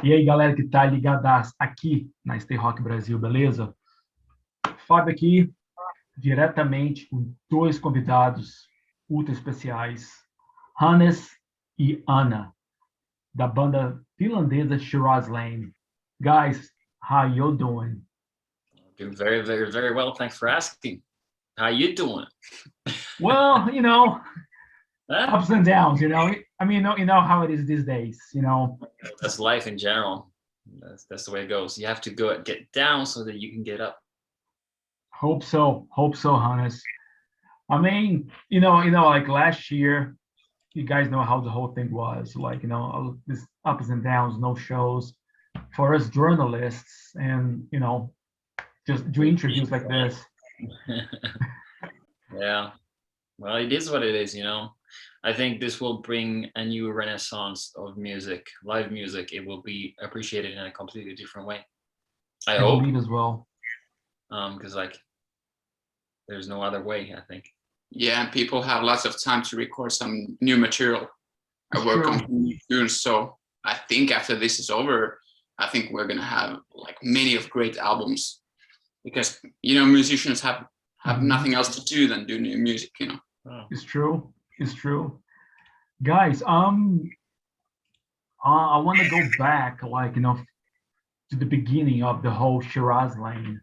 E aí, galera que tá ligada aqui na Stay Rock Brasil, beleza? Fábio aqui, diretamente com dois convidados ultra especiais, Hannes e Anna, da banda finlandesa Shiraz Lane. Guys, how you doing? Doing very, very, very well. Thanks for asking. How you doing? Well, Huh? ups and downs, I mean, you know how it is these days. That's life in general. That's the way it goes. You have to get down so that you can get up. Hope so, Hannes. I mean, like last year, you guys know how the whole thing was. Like, all this ups and downs, no shows. For us journalists, and just do interviews like this. Yeah. Well, it is what it is. I think this will bring a new renaissance of music, live music. It will be appreciated in a completely different way. I hope. Believe as well. Because there's no other way, I think. Yeah, and people have lots of time to record some new material. I work on soon, so I think after this is over, I think we're gonna have like many of great albums, because musicians have nothing else to do than do new music. Oh. It's true. Guys, I want to go back, like, to the beginning of the whole Shiraz Lane.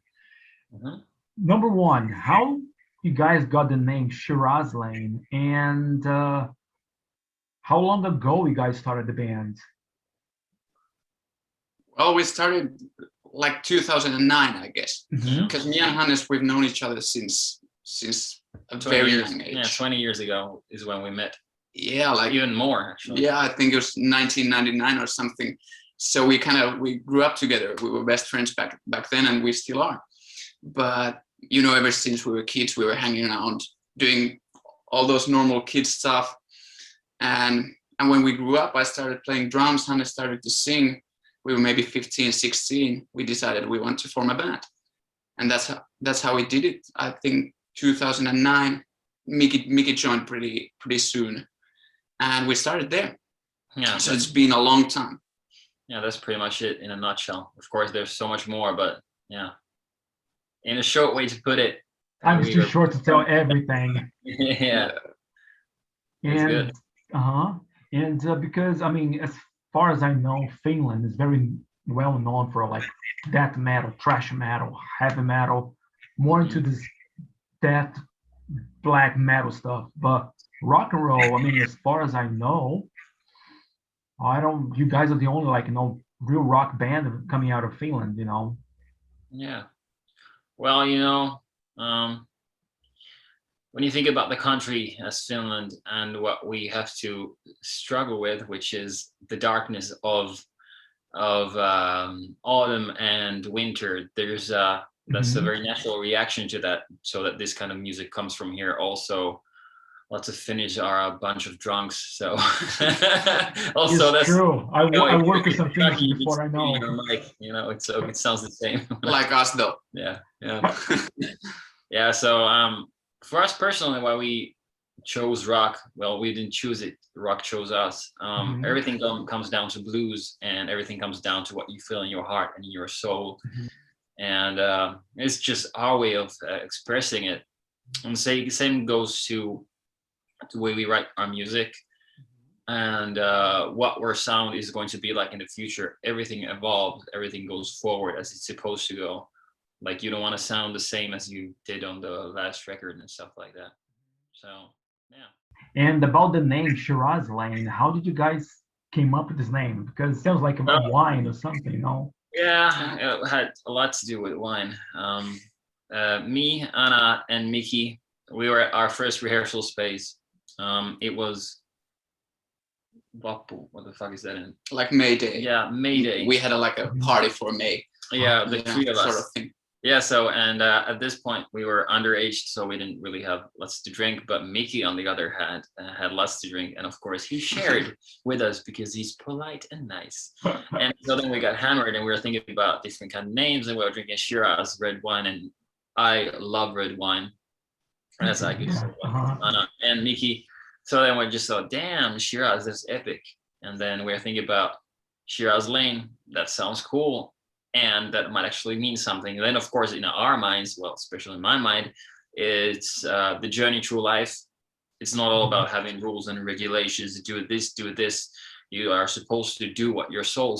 Mhm. Number one, how you guys got the name Shiraz Lane, and how long ago you guys started the band? Well, we started like 2009, I guess, Mhm. because me and Hannes, we've known each other since a very young age. Yeah, 20 years ago is when we met. Yeah, like Even more, actually. yeah, I think it was 1999 or something. So we grew up together. We were best friends back then, and we still are. But ever since we were kids, we were hanging around doing all those normal kid stuff. And when we grew up, I started playing drums. Hannah started to sing. We were maybe 15, 16. We decided we want to form a band, and that's how we did it. I think 2009. Mickey joined pretty soon, and we started there. Yeah. So it's been a long time. Yeah, that's pretty much it in a nutshell. Of course, there's so much more, but yeah, in a short way to put it. Time's too short to tell everything. Yeah. That's And good. and because I mean, as far as I know, Finland is very well known for like death metal, thrash metal, heavy metal, more into this death black metal stuff. But rock and roll, I mean, as far as I know, I don't. You guys are the only like real rock band coming out of Finland. Yeah. Well, when you think about the country as Finland and what we have to struggle with, which is the darkness of autumn and winter, there's that's a very natural reaction to that. So that this kind of music comes from here. Also, lots of Finnish are a bunch of drunks. So also It's that's true. I work with some Finnish Kentucky, before I know. your mic, it sounds the same. Like us, though. Yeah. Yeah. So for us personally, why we chose rock, well, we didn't choose it. Rock chose us. Everything comes down to blues, and everything comes down to what you feel in your heart and in your soul. And it's just our way of expressing it. And the same goes to the way we write our music, and what our sound is going to be like in the future. Everything evolves, everything goes forward as it's supposed to go. Like, you don't want to sound the same as you did on the last record and stuff like that. So yeah. And about the name Shiraz Lane, how did you guys came up with this name? Because it sounds like a wine or something. Yeah, it had a lot to do with wine. Me, Anna, and Mickey, we were at our first rehearsal space. It was Vappu. What the fuck is that in? Like May Day. Yeah, May Day. We had a party for May. Yeah, the three of us. Sort of thing. Yeah, so, and at this point we were underage, so we didn't really have lots to drink, but Mickey, on the other hand, had lots to drink, and of course he shared with us because he's polite and nice. And so then we got hammered, and we were thinking about different kind of names, and we were drinking Shiraz, red wine, and I love red wine, as I could say. Anna and Mickey. So then we just thought, damn, Shiraz, that's epic. And then we were thinking about Shiraz Lane, that sounds cool, and that might actually mean something. And then, of course, in our minds, well, especially in my mind, it's the journey through life. It's not all about having rules and regulations. Do this, do this. You are supposed to do what your soul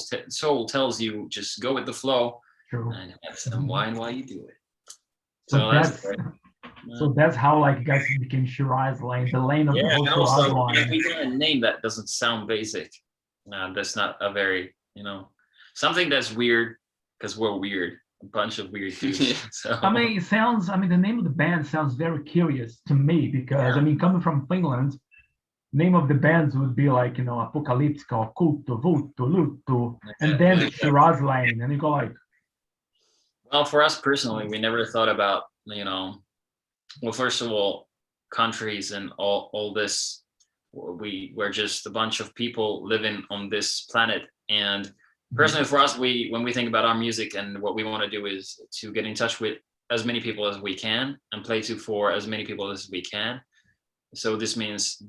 tells you. Just go with the flow. True. And have some wine while you do it. So that's how like you guys became Shiraz Lane, the lane of the whole Shiraz line. We got a name that doesn't sound basic. That's not a very, something that's weird, because we're weird, a bunch of weird dudes. So I mean, the name of the band sounds very curious to me, because I mean, coming from Finland, name of the bands would be like, Apocalyptica, or Culto, Vulto, Luto, and then Shiraz Lane, and you go like. Well, for us personally, we never thought about, well, first of all, countries and all this. We're just a bunch of people living on this planet. And personally, for us, when we think about our music and what we want to do is to get in touch with as many people as we can and play for as many people as we can. So this means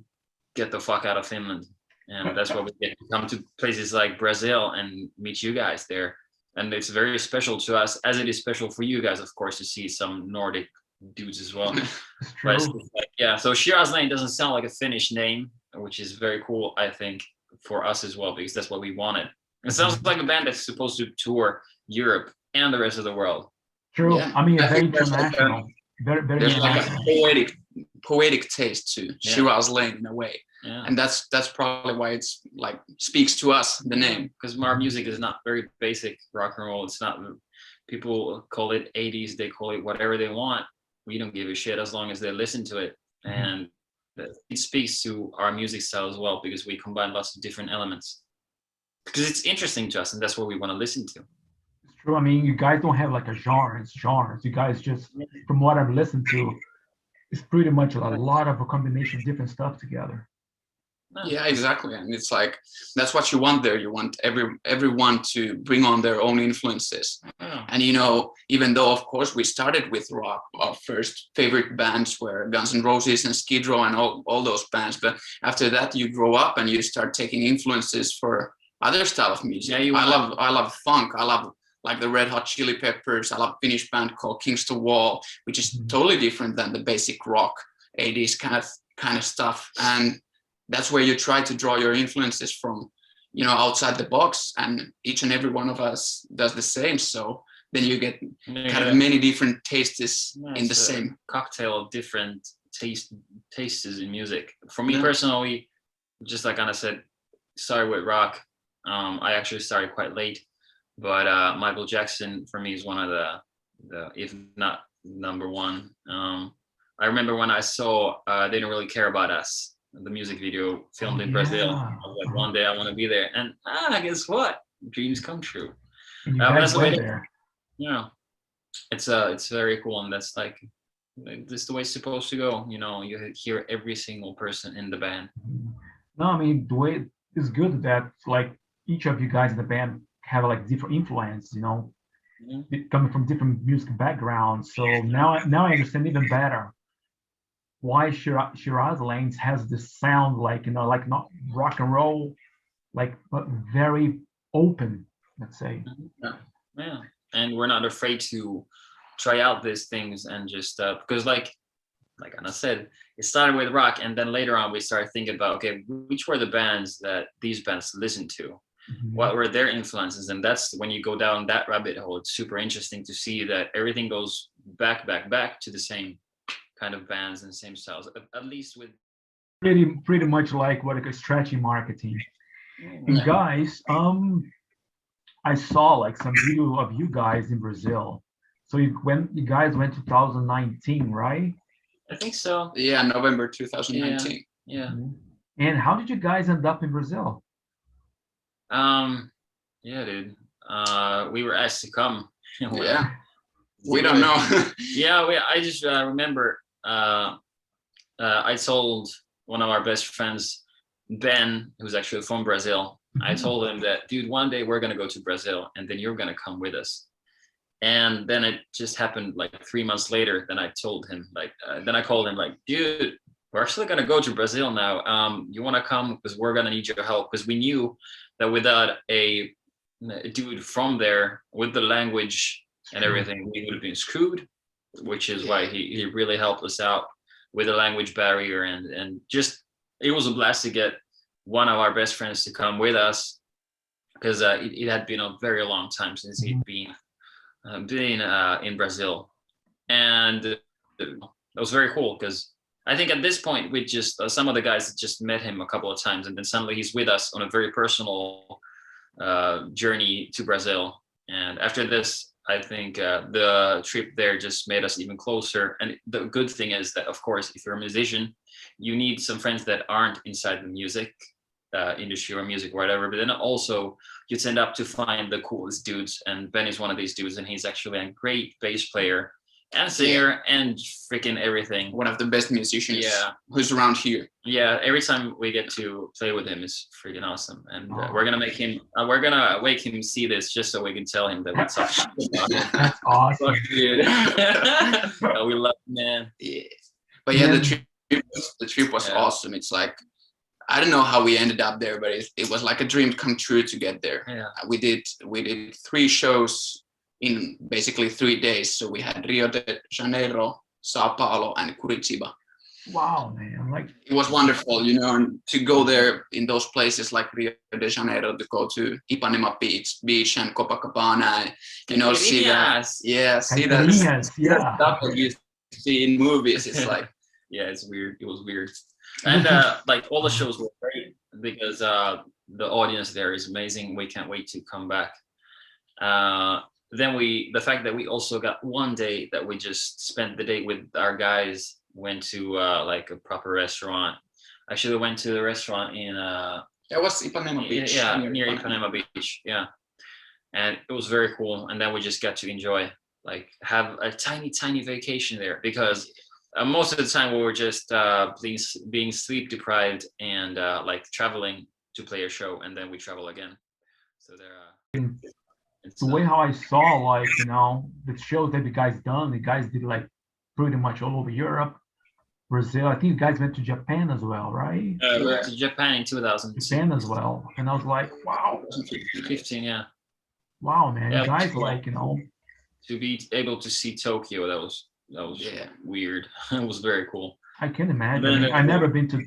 get the fuck out of Finland. And that's why we get to come to places like Brazil and meet you guys there. And it's very special to us, as it is special for you guys, of course, to see some Nordic dudes as well. But so Shiraz Lane doesn't sound like a Finnish name, which is very cool, I think, for us as well, because that's what we wanted. It sounds like a band that's supposed to tour Europe and the rest of the world. True. Yeah. I mean, very international. Very international. Like a poetic taste to Shiraz Lane in a way. Yeah. And that's probably why it's like speaks to us, the name. Because our music is not very basic rock and roll. It's not, people call it 80s, they call it whatever they want. We don't give a shit as long as they listen to it. And it speaks to our music style as well, because we combine lots of different elements. Because it's interesting to us, and that's what we want to listen to. It's true. I mean, you guys don't have like a genres. You guys just, from what I've listened to, it's pretty much a lot of a combination of different stuff together. Yeah, exactly. And it's like, that's what you want there. You want everyone to bring on their own influences. And even though of course we started with rock, our first favorite bands were Guns N' Roses and Skid Row and all those bands, but after that you grow up and you start taking influences for other style of music. I love funk. I love like the Red Hot Chili Peppers. I love a Finnish band called Kingston Wall, which is totally different than the basic rock 80s kind of stuff. And that's where you try to draw your influences from, outside the box, and each and every one of us does the same. So then you get kind of many different tastes in the same cocktail of different tastes in music. For me personally, just like Anna said, started with rock. I actually started quite late, but Michael Jackson for me is one of the if not number one. I remember when I saw They Don't Really Care About Us, the music video filmed in Brazil. I was like, one day I want to be there. And guess what? Dreams come true. That's the way there. It's very cool, and that's like, this is the way it's supposed to go. You hear every single person in the band. No, I mean, the way it's good that like each of you guys in the band have like different influence, coming from different music backgrounds. So now I understand even better why Shiraz Lane has this sound like, like not rock and roll, like, but very open, let's say. Yeah. And we're not afraid to try out these things and just, because like Anna said, it started with rock, and then later on we started thinking about, okay, which were the bands that these bands listened to? What were their influences? And that's when you go down that rabbit hole, it's super interesting to see that everything goes back to the same kind of bands and same styles, at least with pretty much like what a stretchy marketing. And guys, I saw like some video of you guys in Brazil. So you guys went 2019, right? I think so. Yeah, November 2019. Yeah. And how did you guys end up in Brazil? Yeah, dude. We were asked to come. Yeah. We don't know. I just remember I told one of our best friends, Ben, who's actually from Brazil, I told him that, dude, one day we're going to go to Brazil and then you're going to come with us. And then it just happened like 3 months later. Then I told him, then I called him like, dude, we're actually gonna go to Brazil now. You want to come because we're gonna need your help because we knew that without a dude from there with the language and everything, we would have been screwed. Which is why he really helped us out with the language barrier and just it was a blast to get one of our best friends to come with us because it had been a very long time since he'd been in Brazil, and it was very cool because I think at this point we just some of the guys just met him a couple of times, and then suddenly he's with us on a very personal journey to Brazil. And after this, I think the trip there just made us even closer. And the good thing is that, of course, if you're a musician, you need some friends that aren't inside the music industry or music or whatever. But then also you tend up to find the coolest dudes. And Ben is one of these dudes, and he's actually a great bass player and singer and freaking everything. One of the best musicians who's around here. Yeah, every time we get to play with him is freaking awesome. And we're gonna make him see this just so we can tell him that we talk about him. That's awesome. Dude. We love him, man. Yeah. But the trip was awesome. It's like, I don't know how we ended up there, but it was like a dream come true to get there. Yeah. We did 3 shows in basically 3 days. So we had Rio de Janeiro, São Paulo, and Curitiba. Wow, man! Like it was wonderful, and to go there in those places like Rio de Janeiro, to go to Ipanema Beach and Copacabana, see that, see that stuff that you see in movies. It's like, it's weird. It was weird, and like all the shows were great because the audience there is amazing. We can't wait to come back. Then the fact that we also got one day that we just spent the day with our guys, went to like a proper restaurant. Actually went to the restaurant in it was Ipanema Beach. Near Ipanema Beach. Yeah. And it was very cool. And then we just got to enjoy, like have a tiny vacation there because most of the time we were just being sleep deprived and like traveling to play a show, and then we travel again. So there the way how I saw, like, the shows that the guys did like pretty much all over Europe, Brazil. I think you guys went to Japan as well, right? We went to Japan in 2000. Japan as well, and I was like, wow. 15, yeah. Wow, man, you guys cool. like, to be able to see Tokyo, that was weird. It was very cool. I can imagine. I've never been to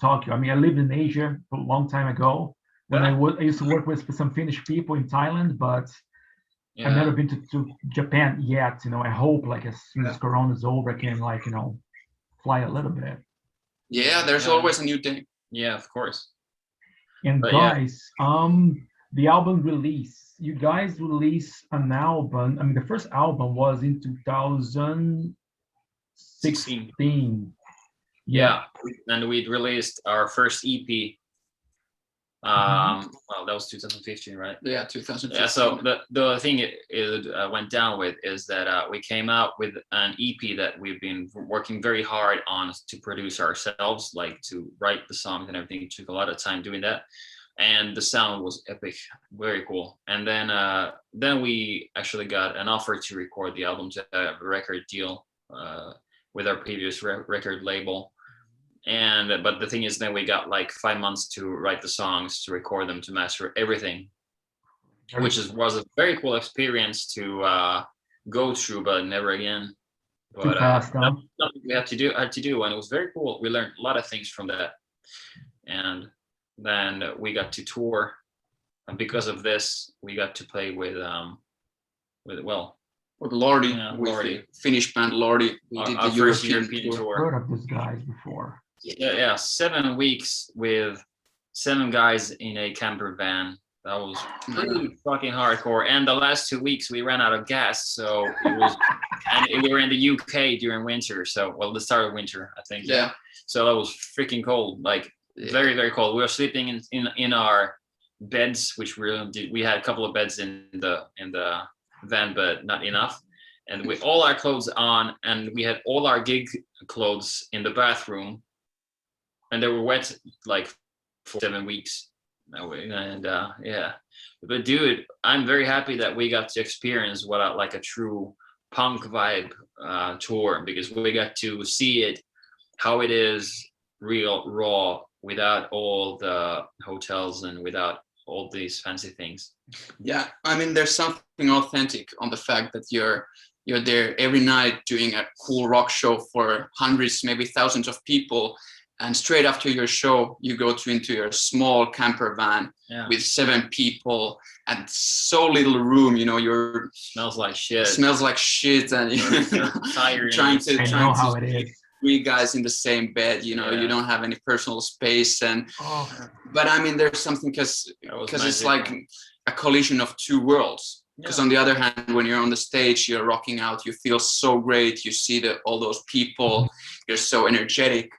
Tokyo. I mean, I lived in Asia a long time ago. When I used to work with some Finnish people in Thailand, but I've never been to Japan yet. I hope like as soon as Corona is over, I can like fly a little bit. Yeah, there's always a new thing. Yeah, of course. And guys, the album release. You guys released an album. I mean, the first album was in 2016. Yeah, and we'd released our first EP. Well, that was 2015, right? Yeah, 2015. Yeah, so the thing it went down with is that we came out with an EP that we've been working very hard on to produce ourselves, like to write the songs and everything. It took a lot of time doing that, and the sound was epic, very cool. And then we actually got an offer to record the album, to a record deal with our previous record label. But the thing is, then we got like 5 months to write the songs, to record them, to master everything, which was a very cool experience to go through, but never again. But something we had to do, and it was very cool. We learned a lot of things from that, and then we got to tour, and because of this, we got to play with Lordi, with Lordi. the Finnish band Lordi. We did the first European tour. I've heard of these guys before. Yeah, 7 weeks with 7 guys in a camper van. That was pretty fucking hardcore. And the last 2 weeks we ran out of gas, so it was, and we were in the UK during winter. So, the start of winter, I think. Yeah. So that was freaking cold, like very, very cold. We were sleeping in our beds, which we had a couple of beds in the van, but not enough. And with all our clothes on, and we had all our gig clothes in the bathroom. And they were wet like for 7 weeks. And but dude, I'm very happy that we got to experience like a true punk vibe tour, because we got to see it how it is real, raw, without all the hotels and without all these fancy things. Yeah, I mean, there's something authentic on the fact that you're there every night doing a cool rock show for hundreds, maybe thousands of people, and straight after your show you go into your small camper van with 7 people and so little room, you know, smells like shit, and you're tired, I know how it is. 3 guys in the same bed, you know. You don't have any personal space, and but I mean, there's something because it's like a collision of 2 worlds. Because on the other hand, when you're on the stage, you're rocking out, you feel so great, you see all those people, you're so energetic,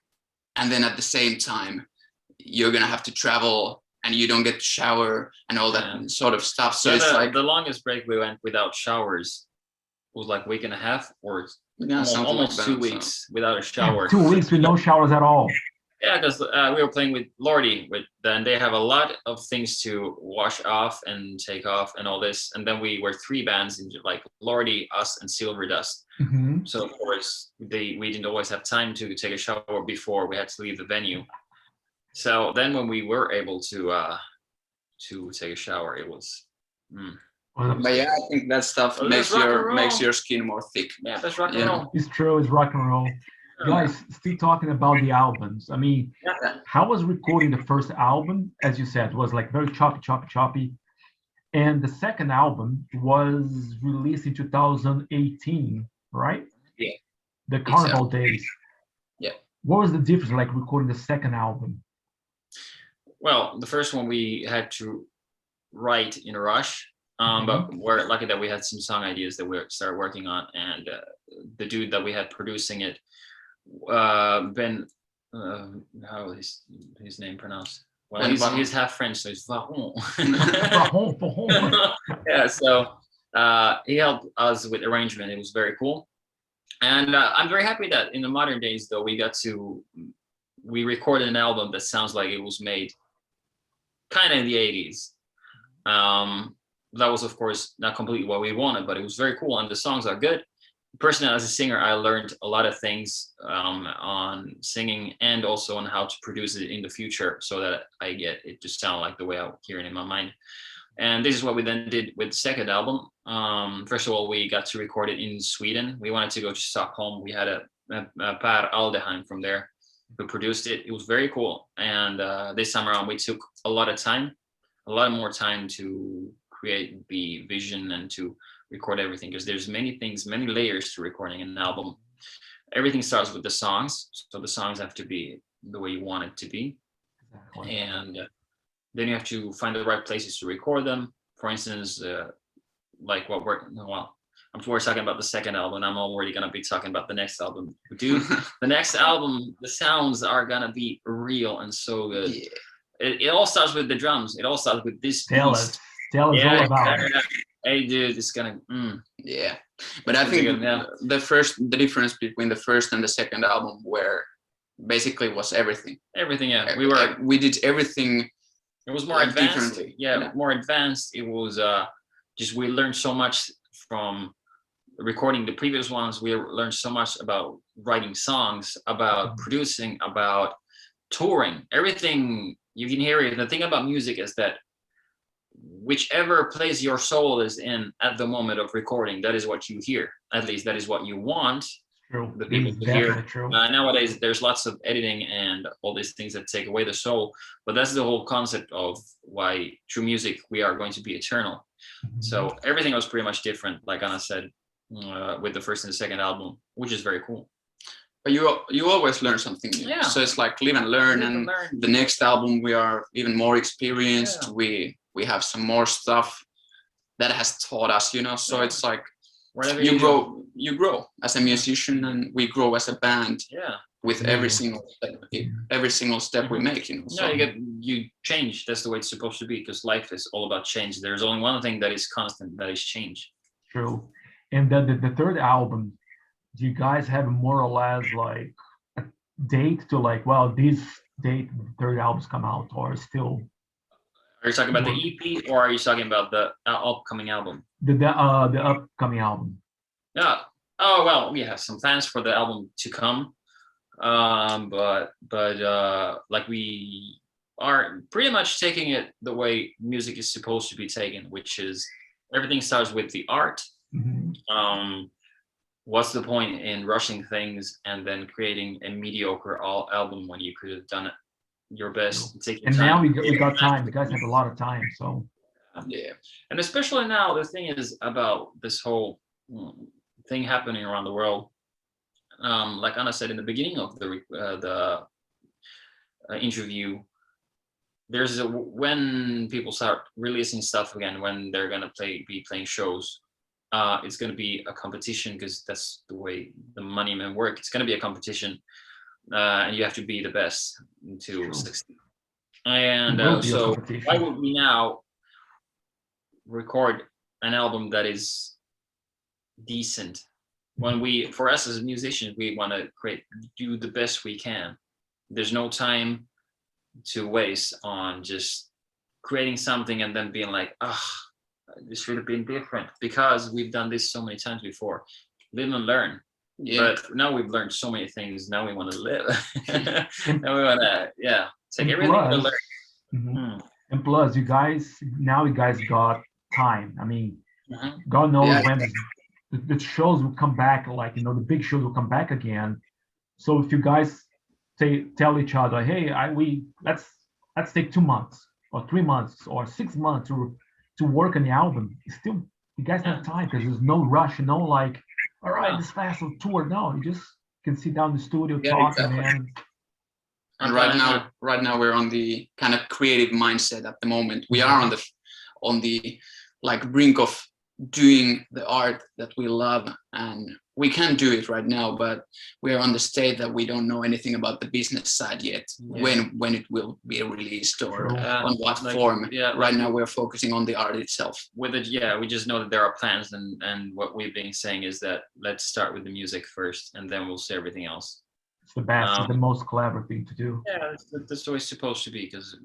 and then at the same time you're gonna have to travel and you don't get to shower and all that sort of stuff. So it's like the longest break we went without showers was like a week and a half, or almost like 2 weeks without a shower. 2 weeks with no showers at all. Yeah, because we were playing with Lordi, then they have a lot of things to wash off and take off and all this. And then we were 3 bands, like Lordi, us, and Silver Dust. So of course we didn't always have time to take a shower before we had to leave the venue. So then when we were able to take a shower, it was. But yeah, I think that stuff makes your skin more thick. Yeah, that's rock and roll. It's true. It's rock and roll. Guys, still talking about the albums. I mean, how was recording the first album? As you said, was like very choppy. And the second album was released in 2018, right? Yeah. The Carnival Days. Yeah. What was the difference, like recording the second album? Well, the first one we had to write in a rush. But we're lucky that we had some song ideas that we started working on, and the dude that we had producing it, Ben, how is his name pronounced? Well, he's half French, so it's Varon. Yeah, so he helped us with arrangement. It was very cool, and I'm very happy that in the modern days, though, we recorded an album that sounds like it was made kind of in the 80s. That was, of course, not completely what we wanted, but it was very cool, and the songs are good. Personally, as a singer, I learned a lot of things on singing and also on how to produce it in the future so that I get it to sound like the way I hear it in my mind. And this is what we then did with the second album. First of all, we got to record it in Sweden. We wanted to go to Stockholm. We had a Per Aldeheim from there who produced it. It was very cool. And this time around, we took a lot more time to create the vision and to record everything, because there's many layers to recording an album. Everything starts with the songs, so the songs have to be the way you want it to be. Exactly. And then you have to find the right places to record them. For instance, like we're talking about the second album. I'm already gonna be talking about the next album. Dude, the next album, the sounds are gonna be real and so good. Yeah. It all starts with the drums. It all starts with this Tell us all about it. Hey, dude, it's gonna. Yeah, but I think the difference between the first and the second album basically was everything. Everything, yeah. We did everything. It was more advanced. Yeah, more advanced. It was just we learned so much from recording the previous ones. We learned so much about writing songs, about producing, about touring. Everything you can hear it. The thing about music is that whichever place your soul is in at the moment of recording, that is what you hear. At least that is what you want. True. The people to hear. Nowadays, there's lots of editing and all these things that take away the soul. But that's the whole concept of why through music we are going to be eternal. So everything was pretty much different, like Anna said, with the first and the second album, which is very cool. But you always learn something new. Yeah. So it's like live and learn. The next album we are even more experienced. Yeah. We have some more stuff that has taught us, you know. So it's like you grow as a musician, and we grow as a band. Yeah. With every single step we make, you know. So. You change. That's the way it's supposed to be, because life is all about change. There's only one thing that is constant, that is change. True. And then the third album, do you guys have more or less like a date to like, well, this date the third album's come out, or still? Are you talking about the EP, or are you talking about the upcoming album? The upcoming album. Yeah. Oh well, we have some plans for the album to come. But like we are pretty much taking it the way music is supposed to be taken, which is everything starts with the art. What's the point in rushing things and then creating a mediocre album when you could have done it your best, taking And time? now we got time. You guys have a lot of time, so yeah. And especially now, the thing is about this whole thing happening around the world. Like Anna said in the beginning of the interview, when people start releasing stuff again, when they're gonna be playing shows, it's gonna be a competition, because that's the way the money men work. It's gonna be a competition, and you have to be the best to succeed. And so why would we now record an album that is decent when for us as musicians, we want to do the best we can? There's no time to waste on just creating something and then being like, this should have been different, because we've done this so many times before. Live and learn. Yeah. But now we've learned so many things. Now we want to live. Now we want to, take everything to learn. And plus, you guys got time. I mean, God knows when the shows will come back. Like, the big shows will come back again. So if you guys tell each other, hey, let's take 2 months or 3 months or 6 months to work on the album, still you guys have time, because there's no rush, like, all right, this festival tour. No, you just can sit down in the studio, talk, exactly. And right now we're on the kind of creative mindset at the moment. We are on the like brink of doing the art that we love, and we can do it right now, but we're on the state that we don't know anything about the business side yet, when it will be released or on what form. Right now we're focusing on the art itself. With it, we just know that there are plans, and what we've been saying is that let's start with the music first, and then we'll see everything else. It's the best, it's the most clever thing to do. Yeah, that's the way it's supposed to be, because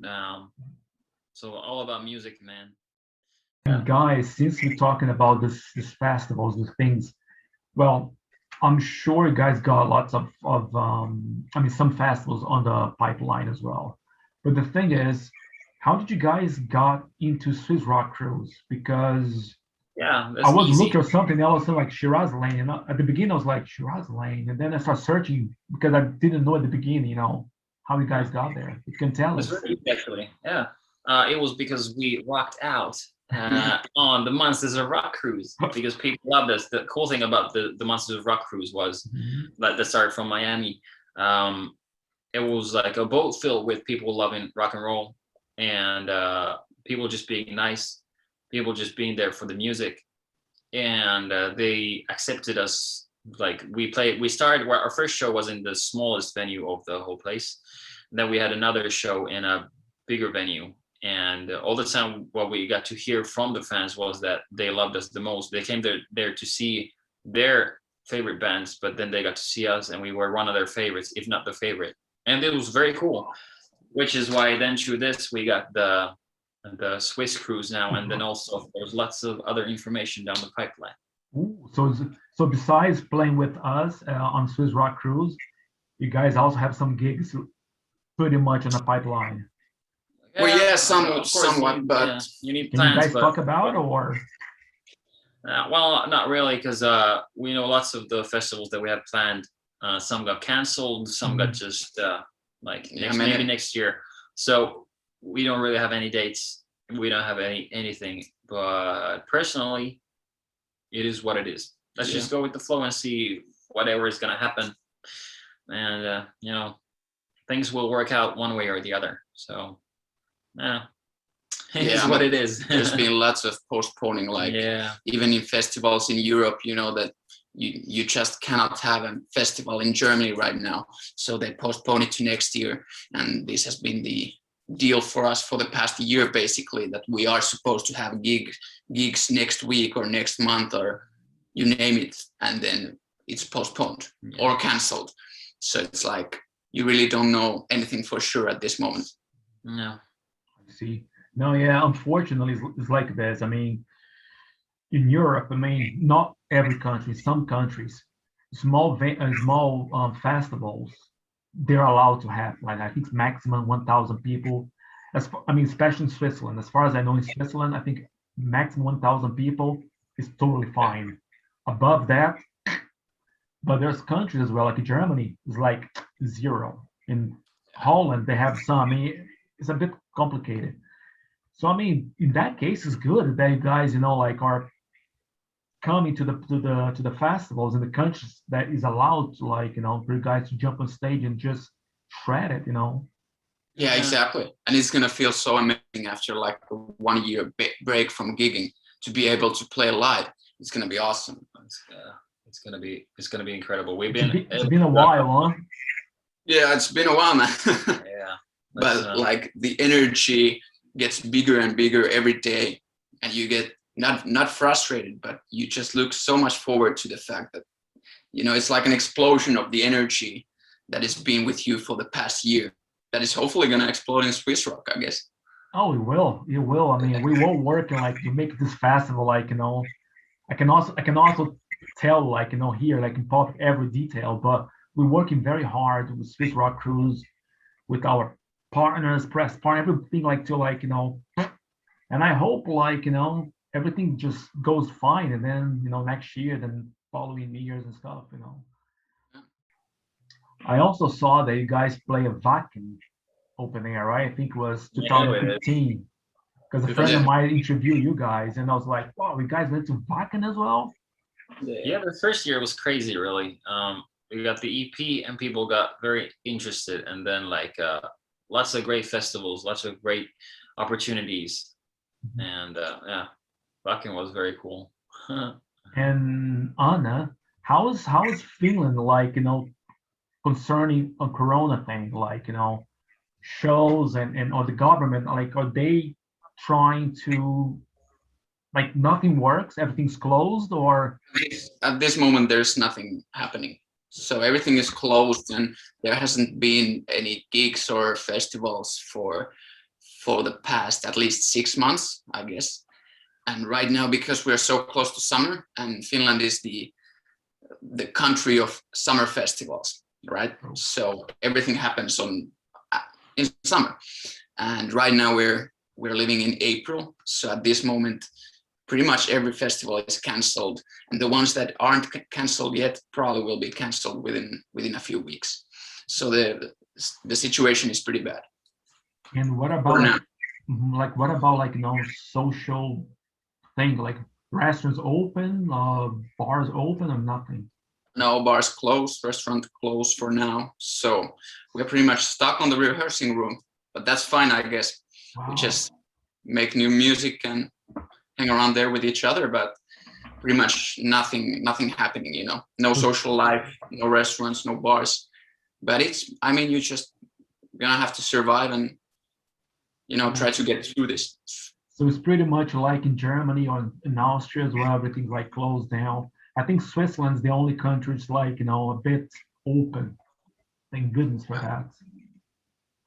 so all about music, man. And guys, since we're talking about this festivals, these things, well, I'm sure you guys got lots of some festivals on the pipeline as well. But the thing is, how did you guys got into Swiss Rock Cruise? Because I was looking at something else like Shiraz Lane, and at the beginning I was like, Shiraz Lane, and then I started searching because I didn't know at the beginning, how you guys got there. You can tell us. Really easy, actually, it was because we walked out on the Monsters of Rock cruise, because people loved us. The cool thing about the Monsters of Rock cruise was that started from Miami. It was like a boat filled with people loving rock and roll, and people just being nice, people just being there for the music, and they accepted us. Like we started, our first show was in the smallest venue of the whole place, and then we had another show in a bigger venue. And all the time, what we got to hear from the fans was that they loved us the most. They came there to see their favorite bands, but then they got to see us, and we were one of their favorites, if not the favorite. And it was very cool, which is why then through this we got the Swiss cruise now, and then also there's lots of other information down the pipeline. Ooh, so besides playing with us on Swiss Rock Cruise, you guys also have some gigs pretty much in the pipeline. Well, somewhat, but you need can plans. You guys talk about or? Well, not really, because we know lots of the festivals that we have planned. Some got canceled, some got just maybe next year. So we don't really have any dates. We don't have anything. But personally, it is what it is. Let's just go with the flow and see whatever is going to happen, and things will work out one way or the other. So. It is what it is. There's been lots of postponing, even in festivals in Europe, that you just cannot have a festival in Germany right now, so they postpone it to next year. And this has been the deal for us for the past year, basically, that we are supposed to have gigs next week or next month or you name it, and then it's postponed or canceled. So it's like you really don't know anything for sure at this moment. No. See, no, unfortunately, it's like this. I mean, in Europe, not every country, some countries, small festivals they're allowed to have. Like I think maximum 1,000 people. I mean, especially in Switzerland. As far as I know, in Switzerland, I think maximum 1,000 people is totally fine. Above that, but there's countries as well, like Germany is like zero. In Holland, they have some. I mean, it's a bit complicated. So I mean, in that case, it's good that you guys, like are coming to the festivals in the countries that is allowed to, like, for you guys to jump on stage and just shred it. Yeah, exactly. And it's gonna feel so amazing after like a 1 year break from gigging to be able to play live. It's gonna be awesome. It's gonna be incredible. It's been a while, huh? Yeah, it's been a while, man. Yeah. But like the energy gets bigger and bigger every day, and you get not frustrated, but you just look so much forward to the fact that it's like an explosion of the energy that has been with you for the past year. That is hopefully gonna explode in Swiss rock, I guess. Oh, it will. It will. I mean, we were working like to make this festival, like, I can also tell, like, here, like in pop every detail, but we're working very hard with Swiss Rock Cruise, with our partners, press partner, everything, like to, like, and I hope, like, everything just goes fine, and then, next year, then following years and stuff. I also saw that you guys play a Wacken Open Air, right? I think it was 2015. Because a friend of mine interviewed you guys, and I was like, "Wow, you guys went to Wacken as well?" Yeah, the first year was crazy, really. We got the EP, and people got very interested, and then like lots of great festivals, lots of great opportunities, and yeah, Wacken was very cool. And Anna, how is Finland, like, concerning a Corona thing, like, shows and or the government, like, are they trying to, like, nothing works, everything's closed, or At this moment, there's nothing happening. So everything is closed, and there hasn't been any gigs or festivals for the past at least 6 months, I guess. And right now, because we're so close to summer, and Finland is the country of summer festivals, right? So everything happens in summer. And right now we're living in April. So at this moment, pretty much every festival is canceled, and the ones that aren't canceled yet probably will be canceled within a few weeks. So the situation is pretty bad. and what about, like, social thing, like restaurants open, bars open, or nothing? No, bars closed, restaurant closed for now. So we're pretty much stuck on the rehearsing room, but that's fine, I guess. Wow. We just make new music and hang around there with each other, but pretty much nothing happening, no social life, no restaurants, no bars. But you just gonna have to survive and, try to get through this. So it's pretty much like in Germany or in Austria as well, everything's like closed down. I think Switzerland's the only country it's like, a bit open. Thank goodness for that.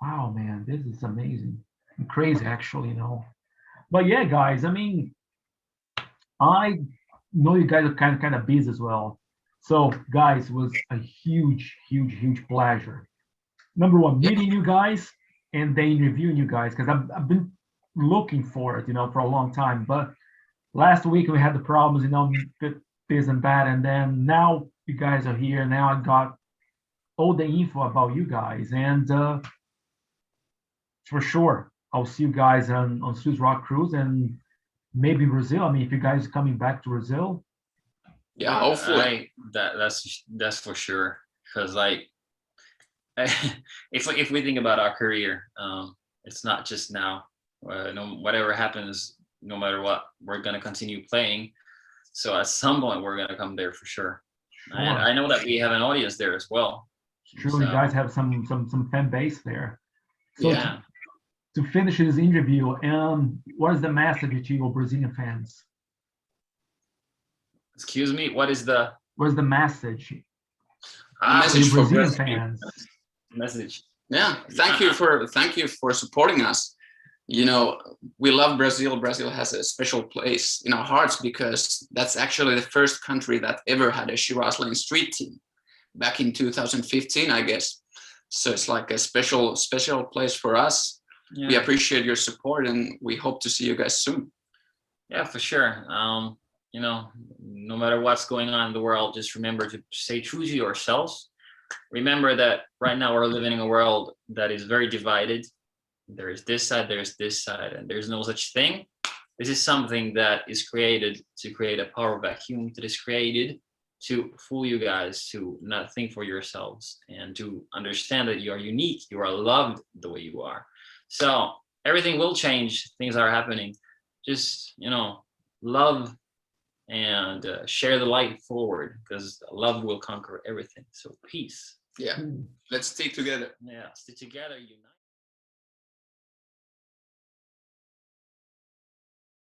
Wow, man, this is amazing and crazy, actually. But yeah, guys, I mean, I know you guys are kind of busy as well. So, guys, it was a huge, huge, huge pleasure. Number one, meeting you guys and then interviewing you guys, because I've been looking for it, for a long time. But last week we had the problems, with this and that, and then now you guys are here. Now I got all the info about you guys, and for sure I'll see you guys on Swiss Rock Cruise, and maybe Brazil. I mean, if you guys are coming back to Brazil. Yeah, hopefully. That's for sure. Because like, if we think about our career, it's not just now. Whatever happens, no matter what, we're gonna continue playing. So at some point, we're gonna come there for sure. And I know that we have an audience there as well. Sure, so you guys have some fan base there. So yeah. To finish this interview, what is the message to your Brazilian fans? Excuse me, what is the message? Message for Brazilian fans. Message. Yeah, thank you for supporting us. We love Brazil. Brazil has a special place in our hearts because that's actually the first country that ever had a Shiraz Lane street team back in 2015, I guess. So it's like a special place for us. Yeah. We appreciate your support, and we hope to see you guys soon. Yeah, for sure. You know, no matter what's going on in the world, just remember to stay true to yourselves. Remember that right now we're living in a world that is very divided. There is this side, there's this side, and there's no such thing. This is something that is created to create a power vacuum, that is created to fool you guys, to not think for yourselves, and to understand that you are unique, you are loved the way you are. So everything will change, things are happening. Just, you know, love and share the light forward, because love will conquer everything. So peace. Yeah, let's stay together. Yeah, stay together, unite.